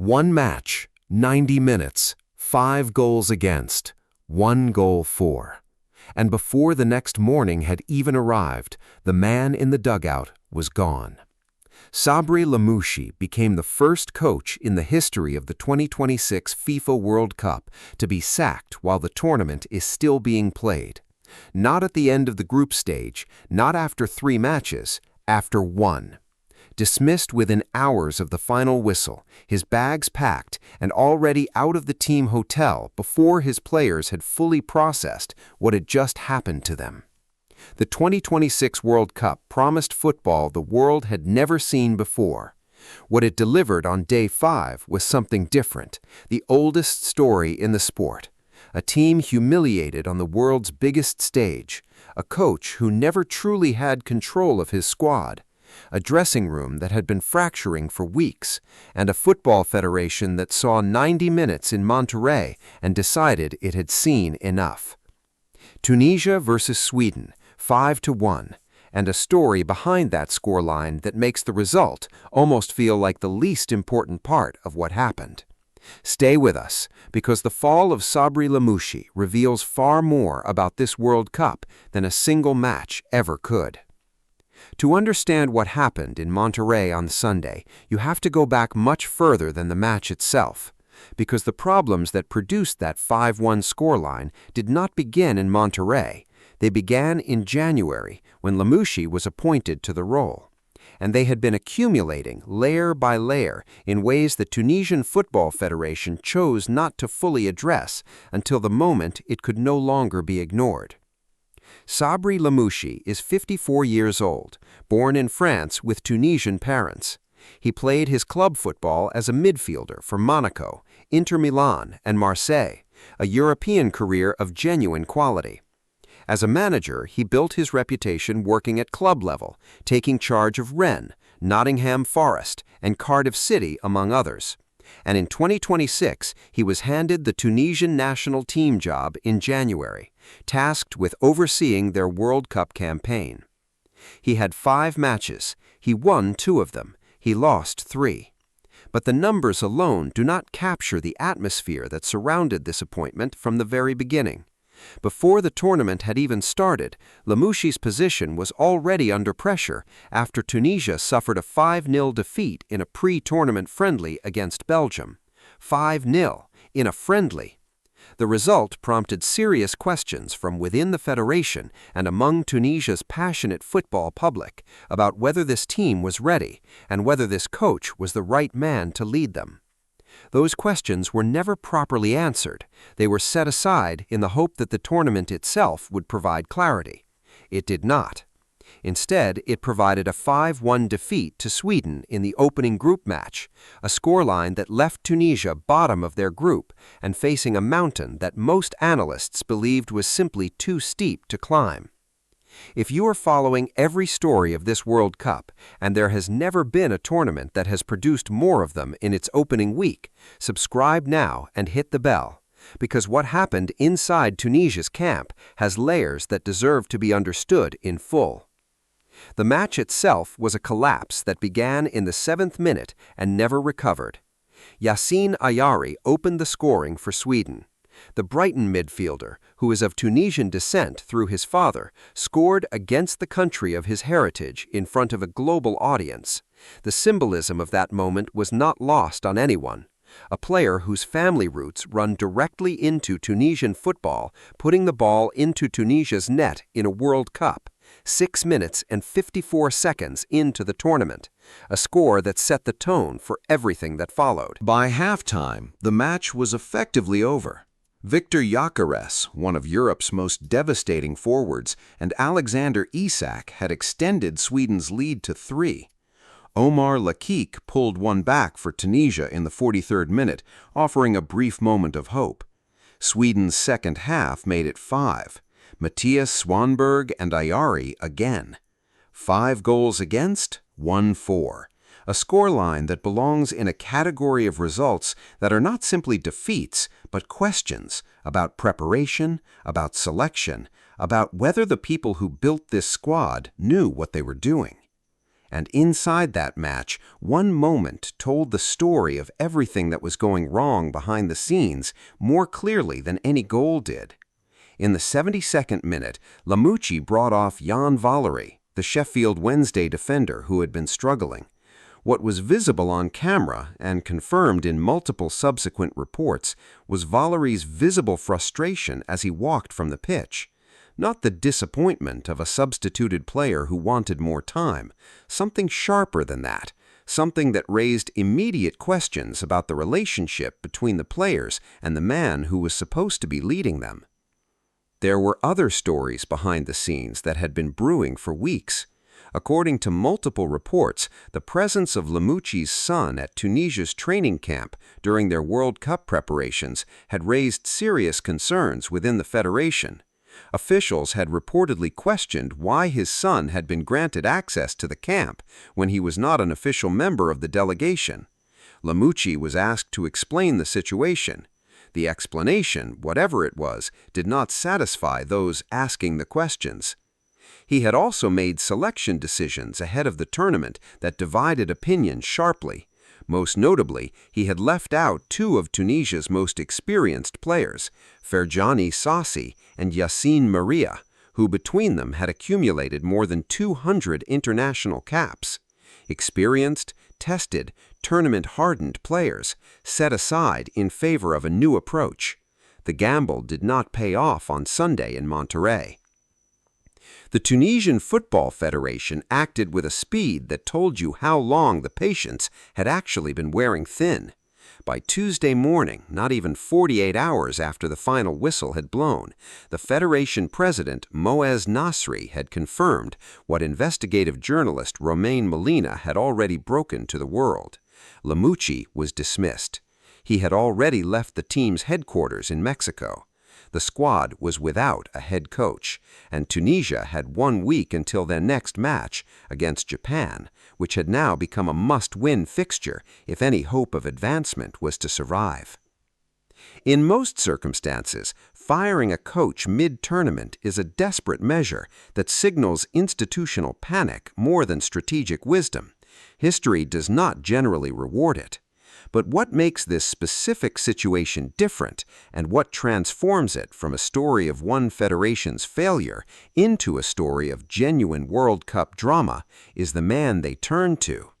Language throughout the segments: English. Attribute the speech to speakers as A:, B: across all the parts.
A: One match, 90 minutes, 5 goals against, 1 goal for. And before the next morning had even arrived, the man in the dugout was gone. Sabri Lamouchi became the first coach in the history of the 2026 FIFA World Cup to be sacked while the tournament is still being played. Not at the end of the group stage, not after 3 matches, after 1. Dismissed within hours of the final whistle, his bags packed and already out of the team hotel before his players had fully processed what had just happened to them. The 2026 World Cup promised football the world had never seen before. What it delivered on day 5 was something different, the oldest story in the sport. A team humiliated on the world's biggest stage, a coach who never truly had control of his squad, a dressing room that had been fracturing for weeks, and a football federation that saw 90 minutes in Monterrey and decided it had seen enough. Tunisia versus Sweden, 5-1, and a story behind that scoreline that makes the result almost feel like the least important part of what happened. Stay with us, because the fall of Sabri Lamouchi reveals far more about this World Cup than a single match ever could. To understand what happened in Monterrey on Sunday, you have to go back much further than the match itself, because the problems that produced that 5-1 scoreline did not begin in Monterrey. They began in January, when Lamouchi was appointed to the role. And they had been accumulating layer by layer in ways the Tunisian Football Federation chose not to fully address until the moment it could no longer be ignored. Sabri Lamouchi is 54 years old, born in France with Tunisian parents. He played his club football as a midfielder for Monaco, Inter Milan, and Marseille, a European career of genuine quality. As a manager, he built his reputation working at club level, taking charge of Rennes, Nottingham Forest, and Cardiff City, among others. And in 2026, he was handed the Tunisian national team job in January, tasked with overseeing their World Cup campaign. He had 5 matches. He won 2 of them. He lost 3. But the numbers alone do not capture the atmosphere that surrounded this appointment from the very beginning. Before the tournament had even started, Lamouchi's position was already under pressure after Tunisia suffered a 5-0 defeat in a pre-tournament friendly against Belgium. 5-0 in a friendly. The result prompted serious questions from within the federation and among Tunisia's passionate football public about whether this team was ready and whether this coach was the right man to lead them. Those questions were never properly answered. They were set aside in the hope that the tournament itself would provide clarity. It did not. Instead, it provided a 5-1 defeat to Sweden in the opening group match, a scoreline that left Tunisia bottom of their group and facing a mountain that most analysts believed was simply too steep to climb. If you are following every story of this World Cup, and there has never been a tournament that has produced more of them in its opening week, subscribe now and hit the bell, because what happened inside Tunisia's camp has layers that deserve to be understood in full. The match itself was a collapse that began in the 7th minute and never recovered. Yassine Ayari opened the scoring for Sweden. The Brighton midfielder, who is of Tunisian descent through his father, scored against the country of his heritage in front of a global audience. The symbolism of that moment was not lost on anyone. A player whose family roots run directly into Tunisian football, putting the ball into Tunisia's net in a World Cup, 6 minutes and 54 seconds into the tournament, a score that set the tone for everything that followed.
B: By halftime, the match was effectively over. Victor Gyökeres, one of Europe's most devastating forwards, and Alexander Isak had extended Sweden's lead to 3. Omar Lakik pulled one back for Tunisia in the 43rd minute, offering a brief moment of hope. Sweden's second half made it 5. Matthias Swanberg and Ayari again. 5 goals against, 1 for. A scoreline that belongs in a category of results that are not simply defeats, but questions about preparation, about selection, about whether the people who built this squad knew what they were doing. And inside that match, one moment told the story of everything that was going wrong behind the scenes more clearly than any goal did. In the 72nd minute, Lamucci brought off Jan Valery, the Sheffield Wednesday defender who had been struggling. What was visible on camera and confirmed in multiple subsequent reports was Valery's visible frustration as he walked from the pitch. Not the disappointment of a substituted player who wanted more time, something sharper than that, something that raised immediate questions about the relationship between the players and the man who was supposed to be leading them. There were other stories behind the scenes that had been brewing for weeks. According to multiple reports, the presence of Lamucci's son at Tunisia's training camp during their World Cup preparations had raised serious concerns within the federation. Officials had reportedly questioned why his son had been granted access to the camp when he was not an official member of the delegation. Lamucci was asked to explain the situation. The explanation, whatever it was, did not satisfy those asking the questions. He had also made selection decisions ahead of the tournament that divided opinion sharply. Most notably, he had left out two of Tunisia's most experienced players, Ferjani Sassi and Yassine Maria, who between them had accumulated more than 200 international caps. Experienced, tested, tournament-hardened players set aside in favor of a new approach. The gamble did not pay off on Sunday in Monterrey. The Tunisian Football Federation acted with a speed that told you how long the patience had actually been wearing thin. By Tuesday morning, not even 48 hours after the final whistle had blown, the Federation president Moez Nasri had confirmed what investigative journalist Romain Molina had already broken to the world. Lamucci was dismissed. He had already left the team's headquarters in Mexico. The squad was without a head coach, and Tunisia had 1 week until their next match against Japan, which had now become a must-win fixture if any hope of advancement was to survive. In most circumstances, firing a coach mid-tournament is a desperate measure that signals institutional panic more than strategic wisdom. History does not generally reward it. But what makes this specific situation different, and what transforms it from a story of one federation's failure into a story of genuine World Cup drama, is the man they turn to.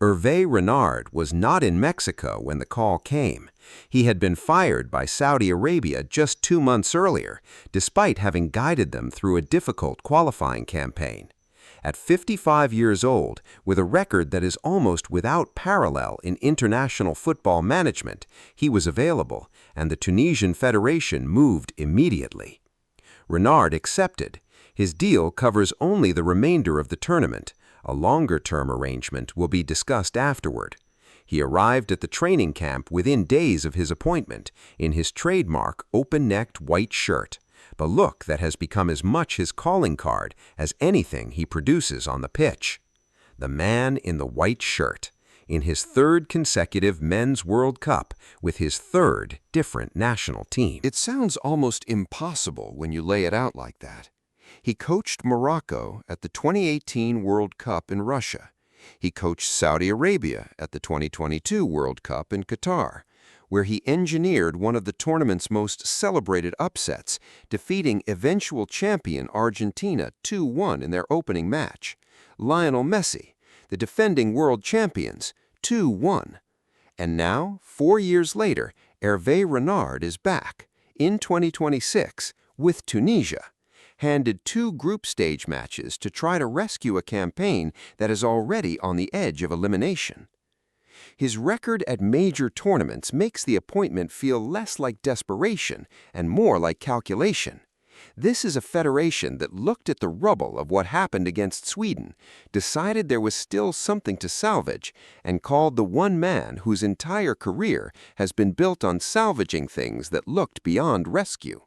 B: Hervé Renard was not in Mexico when the call came. He had been fired by Saudi Arabia just 2 months earlier, despite having guided them through a difficult qualifying campaign. At 55 years old, with a record that is almost without parallel in international football management, he was available, and the Tunisian Federation moved immediately. Renard accepted. His deal covers only the remainder of the tournament. A longer-term arrangement will be discussed afterward. He arrived at the training camp within days of his appointment, in his trademark open-necked white shirt, a look that has become as much his calling card as anything he produces on the pitch. The man in the white shirt, in his 3rd consecutive Men's World Cup with his 3rd different national team.
C: It sounds almost impossible when you lay it out like that. He coached Morocco at the 2018 World Cup in Russia. He coached Saudi Arabia at the 2022 World Cup in Qatar, where he engineered one of the tournament's most celebrated upsets, defeating eventual champion Argentina 2-1 in their opening match. Lionel Messi, the defending world champions, 2-1. And now, 4 years later, Hervé Renard is back, in 2026, with Tunisia, handed 2 group stage matches to try to rescue a campaign that is already on the edge of elimination. His record at major tournaments makes the appointment feel less like desperation and more like calculation. This is a federation that looked at the rubble of what happened against Sweden, decided there was still something to salvage, and called the one man whose entire career has been built on salvaging things that looked beyond rescue.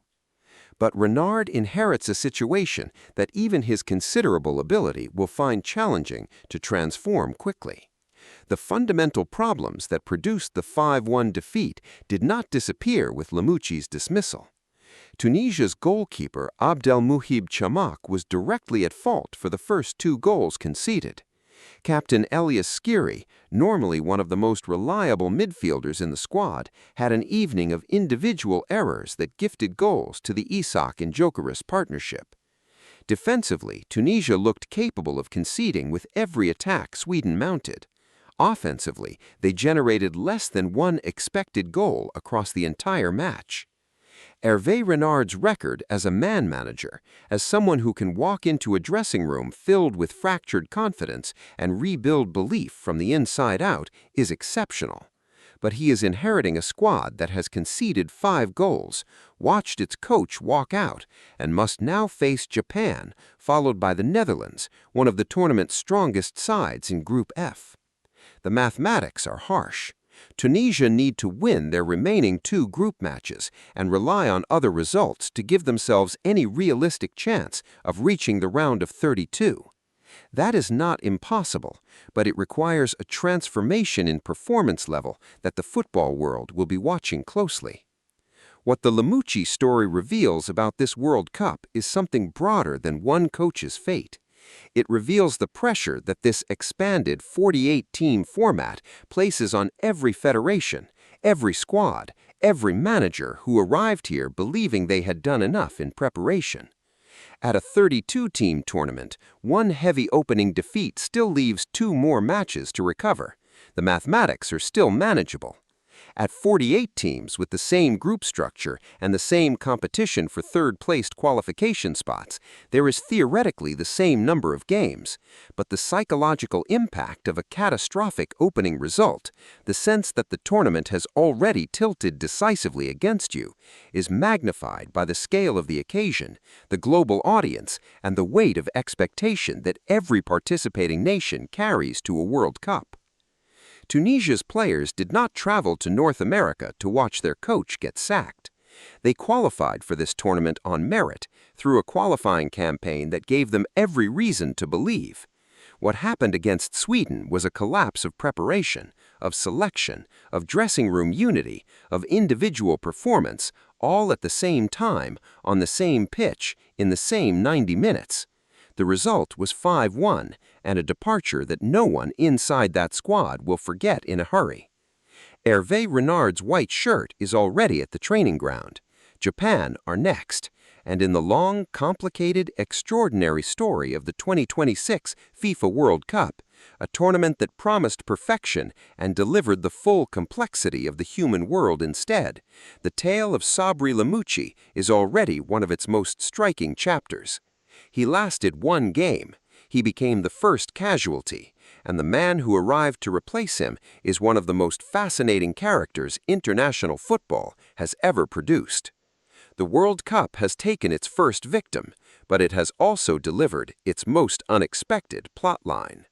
C: But Renard inherits a situation that even his considerable ability will find challenging to transform quickly. The fundamental problems that produced the 5-1 defeat did not disappear with Lamucci's dismissal. Tunisia's goalkeeper Abdelmouhib Chamakh was directly at fault for the first 2 goals conceded. Captain Elias Skiri, normally one of the most reliable midfielders in the squad, had an evening of individual errors that gifted goals to the Isak and Gyökeres partnership. Defensively, Tunisia looked capable of conceding with every attack Sweden mounted. Offensively, they generated less than one expected goal across the entire match. Hervé Renard's record as a man manager, as someone who can walk into a dressing room filled with fractured confidence and rebuild belief from the inside out, is exceptional. But he is inheriting a squad that has conceded 5 goals, watched its coach walk out, and must now face Japan, followed by the Netherlands, one of the tournament's strongest sides in Group F. The mathematics are harsh. Tunisia need to win their remaining 2 group matches and rely on other results to give themselves any realistic chance of reaching the round of 32. That is not impossible, but it requires a transformation in performance level that the football world will be watching closely. What the Lamouchi story reveals about this World Cup is something broader than one coach's fate. It reveals the pressure that this expanded 48-team format places on every federation, every squad, every manager who arrived here believing they had done enough in preparation. At a 32-team tournament, one heavy opening defeat still leaves 2 more matches to recover. The mathematics are still manageable. At 48 teams with the same group structure and the same competition for third-placed qualification spots, there is theoretically the same number of games, but the psychological impact of a catastrophic opening result, the sense that the tournament has already tilted decisively against you, is magnified by the scale of the occasion, the global audience, and the weight of expectation that every participating nation carries to a World Cup. Tunisia's players did not travel to North America to watch their coach get sacked. They qualified for this tournament on merit through a qualifying campaign that gave them every reason to believe. What happened against Sweden was a collapse of preparation, of selection, of dressing room unity, of individual performance, all at the same time, on the same pitch, in the same 90 minutes. The result was 5-1, and a departure that no one inside that squad will forget in a hurry. Hervé Renard's white shirt is already at the training ground. Japan are next, and in the long, complicated, extraordinary story of the 2026 FIFA World Cup, a tournament that promised perfection and delivered the full complexity of the human world instead, the tale of Sabri Lamouchi is already one of its most striking chapters. He lasted 1 game. He became the first casualty, and the man who arrived to replace him is one of the most fascinating characters international football has ever produced. The World Cup has taken its first victim, but it has also delivered its most unexpected plotline.